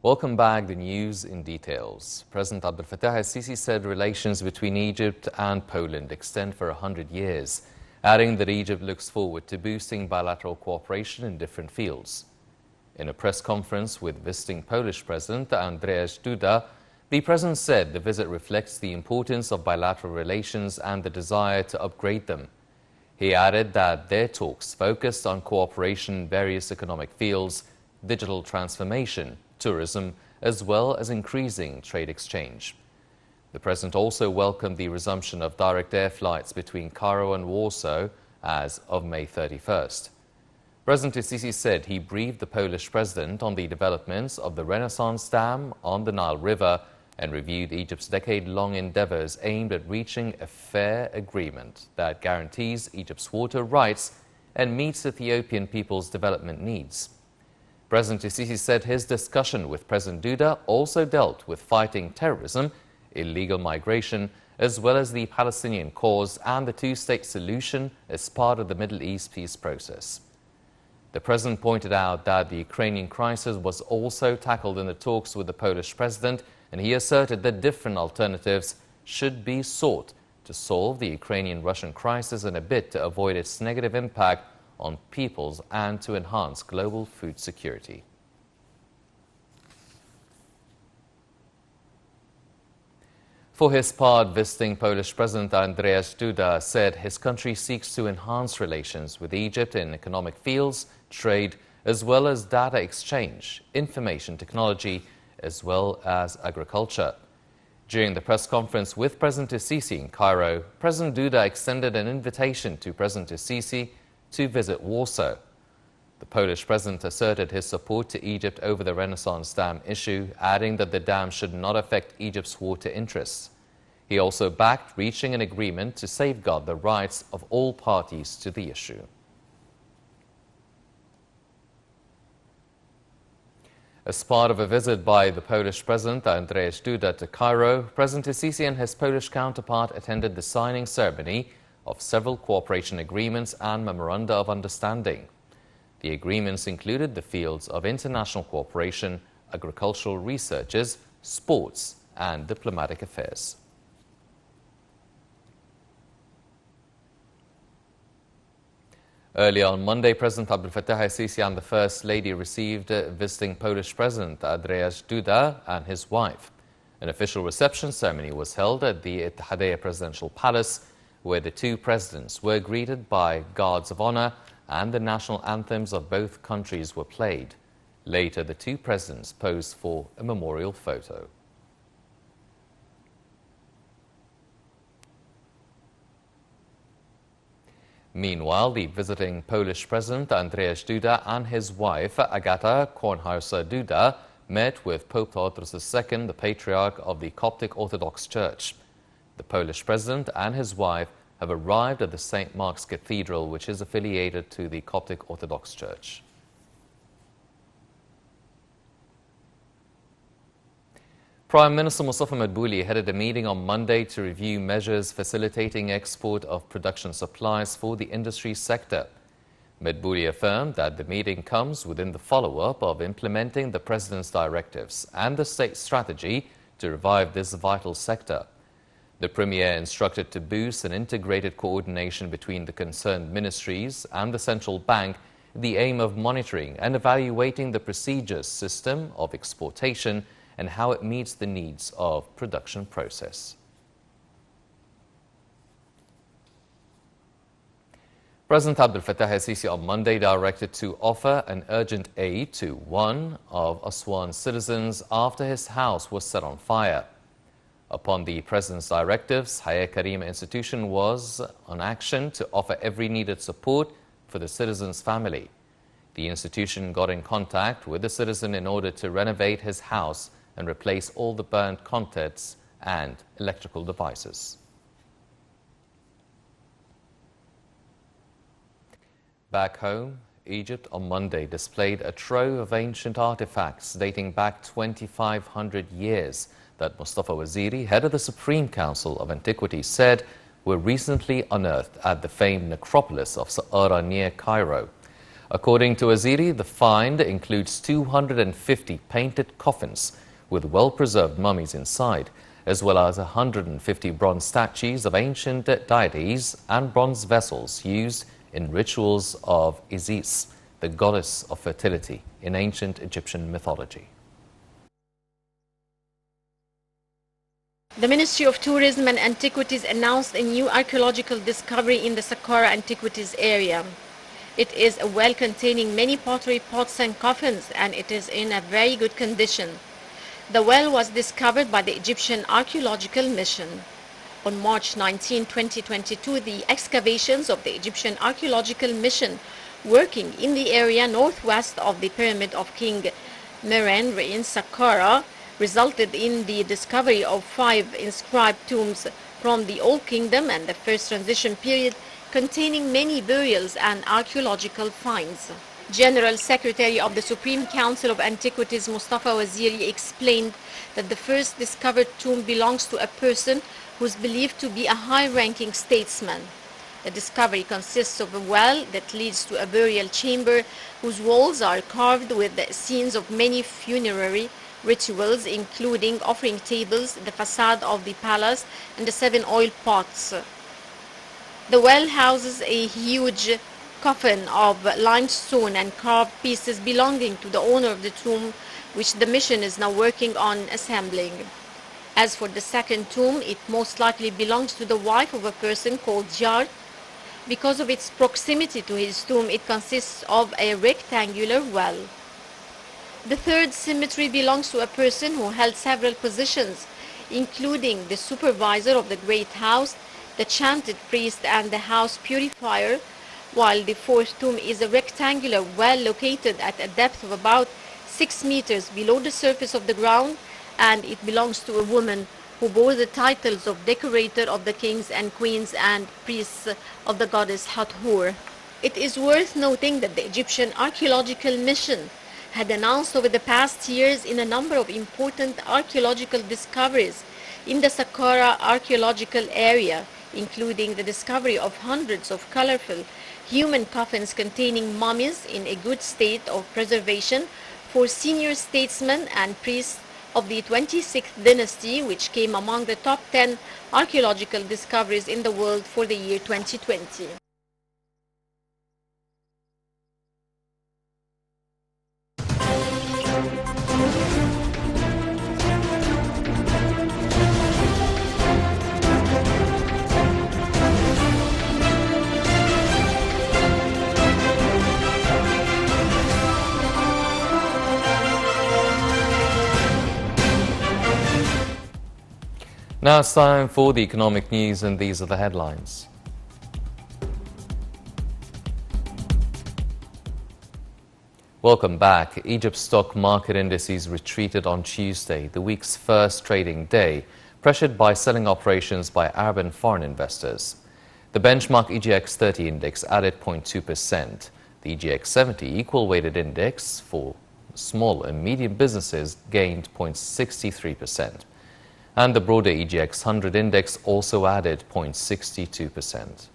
Welcome back. The news in details. President Abdel Fattah al-Sisi said relations between Egypt and Poland extend for 100 years, adding that Egypt looks forward to boosting bilateral cooperation in different fields. In a press conference with visiting Polish President Andrzej Duda, the president said the visit reflects the importance of bilateral relations and the desire to upgrade them. He added that their talks focused on cooperation in various economic fields, digital transformation, tourism, as well as increasing trade exchange. The president also welcomed the resumption of direct air flights between Cairo and Warsaw as of May 31st. President al-Sisi said he briefed the Polish president on the developments of the Renaissance Dam on the Nile River and reviewed Egypt's decade-long endeavors aimed at reaching a fair agreement that guarantees Egypt's water rights and meets Ethiopian people's development needs. President al-Sisi said his discussion with President Duda also dealt with fighting terrorism, illegal migration, as well as the Palestinian cause and the two-state solution as part of the Middle East peace process. The president pointed out that the Ukrainian crisis was also tackled in the talks with the Polish president, and he asserted that different alternatives should be sought to solve the Ukrainian-Russian crisis in a bid to avoid its negative impact on peoples and to enhance global food security. For his part, visiting Polish President Andrzej Duda said his country seeks to enhance relations with Egypt in economic fields, trade, as well as data exchange, information technology, as well as agriculture. During the press conference with President al-Sisi in Cairo, President Duda extended an invitation to President al-Sisi to visit Warsaw. The Polish president asserted his support to Egypt over the Renaissance Dam issue, adding that the dam should not affect Egypt's water interests. He also backed reaching an agreement to safeguard the rights of all parties to the issue. As part of a visit by the Polish President Andrzej Duda to Cairo, President al-Sisi and his Polish counterpart attended the signing ceremony of several cooperation agreements and memoranda of understanding. The agreements included the fields of international cooperation, agricultural researches, sports, and diplomatic affairs. Earlier on Monday, President Abdel Fattah al-Sisi and the First Lady received visiting Polish President Andrzej Duda and his wife. An official reception ceremony was held at the Ittihadiyya Presidential Palace, where the two presidents were greeted by guards of honor and the national anthems of both countries were played. Later, the two presidents posed for a memorial photo. Meanwhile, the visiting Polish President Andrzej Duda and his wife Agata Kornhauser-Duda met with Pope Theodorus II, the Patriarch of the Coptic Orthodox Church. The Polish President and his wife have arrived at the St. Mark's Cathedral, which is affiliated to the Coptic Orthodox Church. Prime Minister Mustafa Madbouli headed a meeting on Monday to review measures facilitating export of production supplies for the industry sector. Madbouli affirmed that the meeting comes within the follow-up of implementing the President's directives and the state strategy to revive this vital sector. The Premier instructed to boost an integrated coordination between the concerned ministries and the central bank with the aim of monitoring and evaluating the procedures system of exportation and how it meets the needs of production process. President Abdel Fattah al-Sisi on Monday directed to offer an urgent aid to one of Aswan's citizens after his house was set on fire. Upon the President's directives, Hayat Karima Institution was on action to offer every needed support for the citizen's family. The institution got in contact with the citizen in order to renovate his house and replace all the burnt contents and electrical devices. Back home, Egypt on Monday displayed a trove of ancient artifacts dating back 2,500 years that Mustafa Waziri, head of the Supreme Council of Antiquities, said were recently unearthed at the famed necropolis of Saqqara near Cairo. According to Aziri, the find includes 250 painted coffins with well-preserved mummies inside, as well as 150 bronze statues of ancient deities and bronze vessels used in rituals of Isis, the goddess of fertility in ancient Egyptian mythology. The Ministry of Tourism and Antiquities announced a new archaeological discovery in the Saqqara Antiquities area. It is a well containing many pottery pots and coffins, and it is in a very good condition. The well was discovered by the Egyptian Archaeological Mission. On March 19, 2022, the excavations of the Egyptian Archaeological Mission working in the area northwest of the Pyramid of King Merenre in Saqqara resulted in the discovery of 5 inscribed tombs from the Old Kingdom and the First Transition period, containing many burials and archaeological finds. General Secretary of the Supreme Council of Antiquities Mustafa Waziri explained that the first discovered tomb belongs to a person who is believed to be a high-ranking statesman. The discovery consists of a well that leads to a burial chamber whose walls are carved with the scenes of many funerary rituals, including offering tables, the facade of the palace, and the 7 oil pots. The well houses a huge coffin of limestone and carved pieces belonging to the owner of the tomb, which the mission is now working on assembling. As for the second tomb, it most likely belongs to the wife of a person called Jar. Because of its proximity to his tomb, it consists of a rectangular well. The third cemetery belongs to a person who held several positions, including the supervisor of the great house, the chanted priest, and the house purifier, while the fourth tomb is a rectangular well located at a depth of about 6 meters below the surface of the ground, and it belongs to a woman who bore the titles of decorator of the kings and queens and priests of the goddess Hathor. It is worth noting that the Egyptian Archaeological Mission had announced over the past years in a number of important archaeological discoveries in the Saqqara archaeological area, including the discovery of hundreds of colorful human coffins containing mummies in a good state of preservation for senior statesmen and priests of the 26th dynasty, which came among the top 10 archaeological discoveries in the world for the year 2020. Now it's time for the economic news, and these are the headlines. Welcome back. Egypt's stock market indices retreated on Tuesday, the week's first trading day, pressured by selling operations by Arab and foreign investors. The benchmark EGX 30 index added 0.2%. The EGX 70 equal weighted index for small and medium businesses gained 0.63%. And the broader EGX 100 index also added 0.62%.